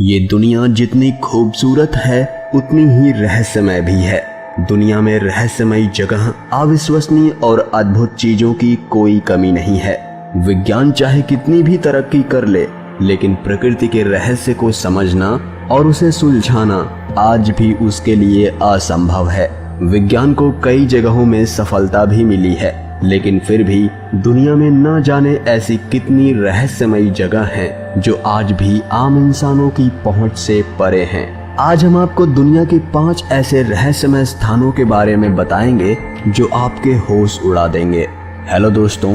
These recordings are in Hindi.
ये दुनिया जितनी खूबसूरत है उतनी ही रहस्यमय भी है। दुनिया में रहस्यमयी जगह, अविश्वसनीय और अद्भुत चीजों की कोई कमी नहीं है। विज्ञान चाहे कितनी भी तरक्की कर ले, लेकिन प्रकृति के रहस्य को समझना और उसे सुलझाना आज भी उसके लिए असंभव है। विज्ञान को कई जगहों में सफलता भी मिली है, लेकिन फिर भी दुनिया में न जाने ऐसी कितनी रहस्यमयी जगह हैं जो आज भी आम इंसानों की पहुंच से परे हैं। आज हम आपको दुनिया के 5 ऐसे रहस्यमय स्थानों के बारे में बताएंगे जो आपके होश उड़ा देंगे। हेलो दोस्तों,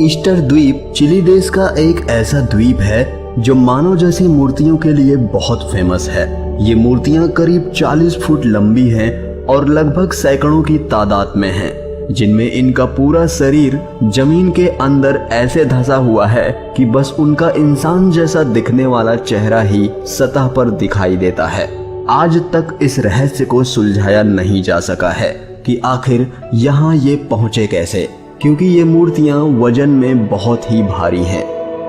ईस्टर द्वीप चिली देश का एक ऐसा द्वीप है जो मानव जैसी मूर्तियों के लिए बहुत फेमस है। ये मूर्तियां करीब 40 फुट लंबी हैं और लगभग सैकड़ों की तादाद में हैं, जिनमें इनका पूरा शरीर जमीन के अंदर ऐसे धंसा हुआ है कि बस उनका इंसान जैसा दिखने वाला चेहरा ही सतह पर दिखाई देता है। आज तक इस रहस्य को सुलझाया नहीं जा सका है कि आखिर यहाँ ये पहुँचे कैसे, क्योंकि ये मूर्तियाँ वजन में बहुत ही भारी हैं।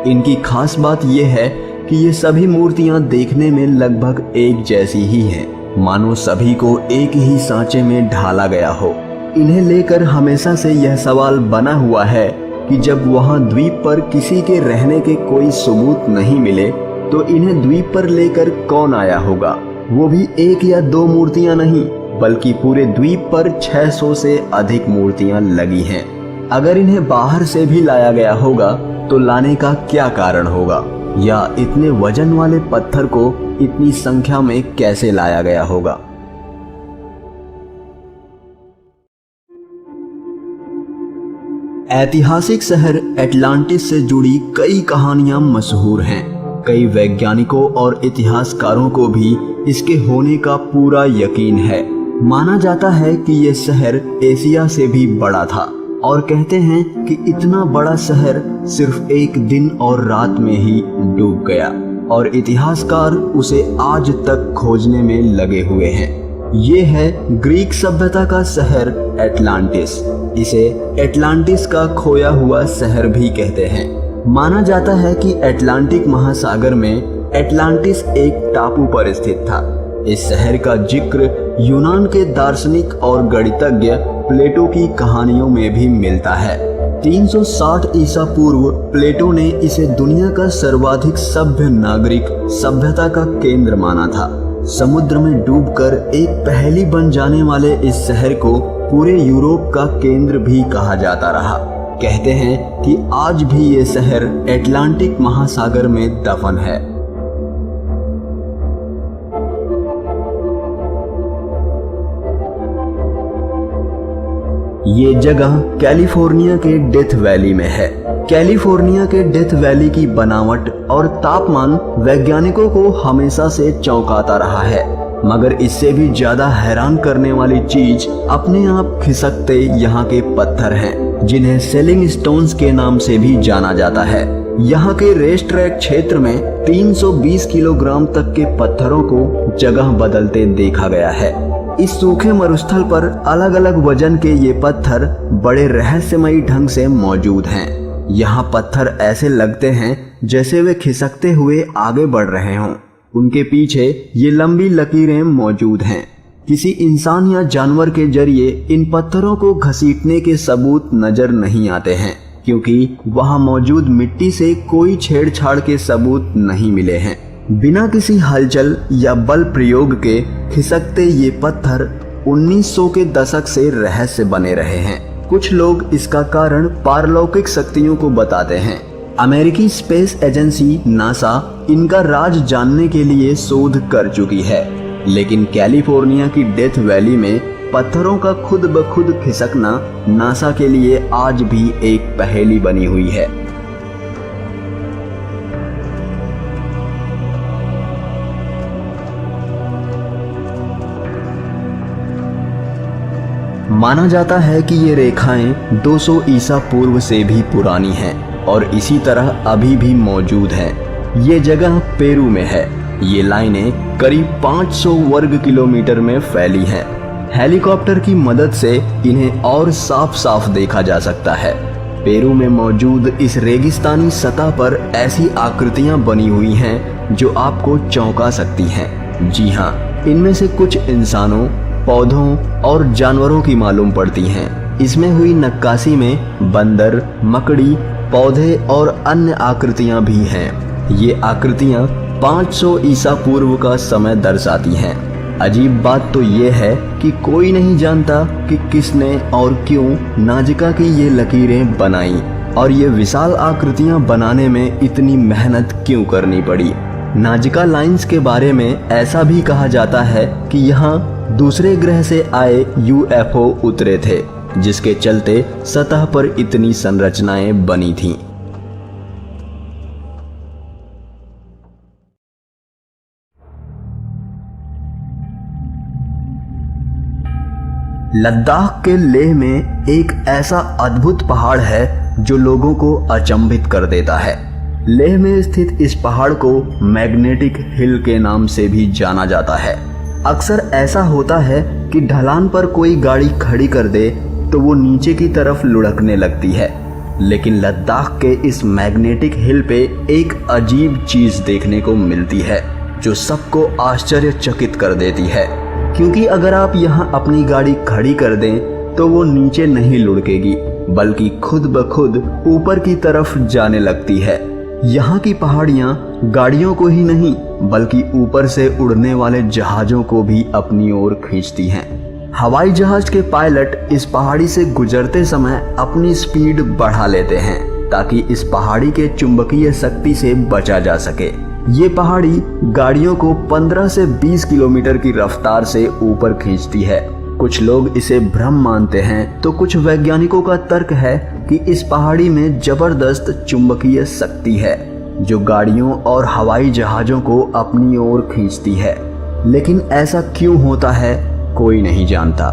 इनकी खास बात यह है कि ये सभी मूर्तियाँ देखने में लगभग एक जैसी ही हैं, मानो सभी को एक ही सांचे में ढाला गया हो। इन्हें लेकर हमेशा से यह सवाल बना हुआ है कि जब वहां द्वीप पर किसी के रहने के कोई सबूत नहीं मिले तो इन्हें द्वीप पर लेकर कौन आया होगा, वो भी 1 या 2 मूर्तियां नहीं, बल्कि पूरे द्वीप पर 600 से अधिक मूर्तियां लगी हैं। अगर इन्हें बाहर से भी लाया गया होगा तो लाने का क्या कारण होगा, या इतने वजन वाले पत्थर को इतनी संख्या में कैसे लाया गया होगा। ऐतिहासिक शहर एटलांटिस से जुड़ी कई कहानियां मशहूर हैं। कई वैज्ञानिकों और इतिहासकारों को भी इसके होने का पूरा यकीन है। माना जाता है कि यह शहर एशिया से भी बड़ा था और कहते हैं कि इतना बड़ा शहर सिर्फ एक दिन और रात में ही डूब गया और इतिहासकार उसे आज तक खोजने में लगे हुए हैं। ये है ग्रीक सभ्यता का शहर एटलांटिस। इसे एटलांटिस का खोया हुआ शहर भी कहते हैं। माना जाता है कि अटलांटिक महासागर में एटलांटिस एक टापू पर स्थित था। इस शहर का जिक्र यूनान के दार्शनिक और गणितज्ञ प्लेटो की कहानियों में भी मिलता है। 360 ईसा पूर्व प्लेटो ने इसे दुनिया का सर्वाधिक सभ्य नागरिक सभ्यता का केंद्र माना था। समुद्र में डूबकर एक पहेली बन जाने वाले इस शहर को पूरे यूरोप का केंद्र भी कहा जाता रहा। कहते हैं कि आज भी ये शहर अटलांटिक महासागर में दफन है। ये जगह कैलिफोर्निया के डेथ वैली में है। कैलिफोर्निया के डेथ वैली की बनावट और तापमान वैज्ञानिकों को हमेशा से चौंकाता रहा है, मगर इससे भी ज्यादा हैरान करने वाली चीज अपने आप खिसकते यहाँ के पत्थर हैं, जिन्हें सेलिंग स्टोन्स के नाम से भी जाना जाता है। यहाँ के रेस्ट ट्रैक क्षेत्र में 320 किलोग्राम तक के पत्थरों को जगह बदलते देखा गया है। इस सूखे मरुस्थल पर अलग अलग वजन के ये पत्थर बड़े रहस्यमयी ढंग से मौजूद हैं। यहाँ पत्थर ऐसे लगते हैं जैसे वे खिसकते हुए आगे बढ़ रहे हों। उनके पीछे ये लंबी लकीरें मौजूद हैं। किसी इंसान या जानवर के जरिए इन पत्थरों को घसीटने के सबूत नजर नहीं आते हैं, क्योंकि वहाँ मौजूद मिट्टी से कोई छेड़छाड़ के सबूत नहीं मिले हैं। बिना किसी हलचल या बल प्रयोग के खिसकते ये पत्थर 1900 के दशक से रहस्य बने रहे हैं। कुछ लोग इसका कारण पारलौकिक शक्तियों को बताते हैं। अमेरिकी स्पेस एजेंसी नासा इनका राज जानने के लिए शोध कर चुकी है, लेकिन कैलिफोर्निया की डेथ वैली में पत्थरों का खुद ब खुद खिसकना नासा के लिए आज भी एक पहेली बनी हुई है। माना जाता है कि ये रेखाएं 200 ईसा पूर्व से भी पुरानी हैं और इसी तरह अभी भी मौजूद हैं। ये जगह पेरू में है। ये लाइनें करीब 500 वर्ग किलोमीटर में फैली हैं। हेलीकॉप्टर की मदद से इन्हें और साफ साफ देखा जा सकता है। पेरू में मौजूद इस रेगिस्तानी सतह पर ऐसी आकृतियां बनी हुई हैं जो आपको चौंका सकती हैं। जी हाँ, इनमें से कुछ इंसानों, पौधों और जानवरों की मालूम पड़ती हैं। इसमें हुई नक्काशी में बंदर, मकड़ी, पौधे और अन्य आकृतियां भी हैं। ये आकृतियां 500 ईसा पूर्व का समय दर्शाती हैं। अजीब बात तो ये है कि कोई नहीं जानता कि किसने और क्यों नाजिका की ये लकीरें बनाई और ये विशाल आकृतियां बनाने में इतनी मेहनत क्यों करनी पड़ी। नाजिका लाइंस के बारे में ऐसा भी कहा जाता है कि यहाँ दूसरे ग्रह से आए UFO उतरे थे, जिसके चलते सतह पर इतनी संरचनाएं बनी थीं। लद्दाख के लेह में एक ऐसा अद्भुत पहाड़ है जो लोगों को अचंभित कर देता है। लेह में स्थित इस पहाड़ को मैग्नेटिक हिल के नाम से भी जाना जाता है। अक्सर ऐसा होता है कि ढलान पर कोई गाड़ी खड़ी कर दे तो वो नीचे की तरफ लुढ़कने लगती है, लेकिन लद्दाख के इस मैग्नेटिक हिल पे एक अजीब चीज देखने को मिलती है जो सबको आश्चर्यचकित कर देती है। क्योंकि अगर आप यहाँ अपनी गाड़ी खड़ी कर दें तो वो नीचे नहीं लुढ़केगी, बल्कि खुद ब खुद ऊपर की तरफ जाने लगती है। यहाँ की पहाड़ियाँ गाड़ियों को ही नहीं बल्कि ऊपर से उड़ने वाले जहाज़ों को भी अपनी ओर खींचती हैं। हवाई जहाज के पायलट इस पहाड़ी से गुजरते समय अपनी स्पीड बढ़ा लेते हैं ताकि इस पहाड़ी के चुंबकीय शक्ति से बचा जा सके। ये पहाड़ी गाड़ियों को 15 से 20 किलोमीटर की रफ्तार से ऊपर खींचती है। कुछ लोग इसे भ्रम मानते हैं तो कुछ वैज्ञानिकों का तर्क है कि इस पहाड़ी में जबरदस्त चुंबकीय शक्ति है जो गाड़ियों और हवाई जहाज़ों को अपनी ओर खींचती है। लेकिन ऐसा क्यों होता है, कोई नहीं जानता।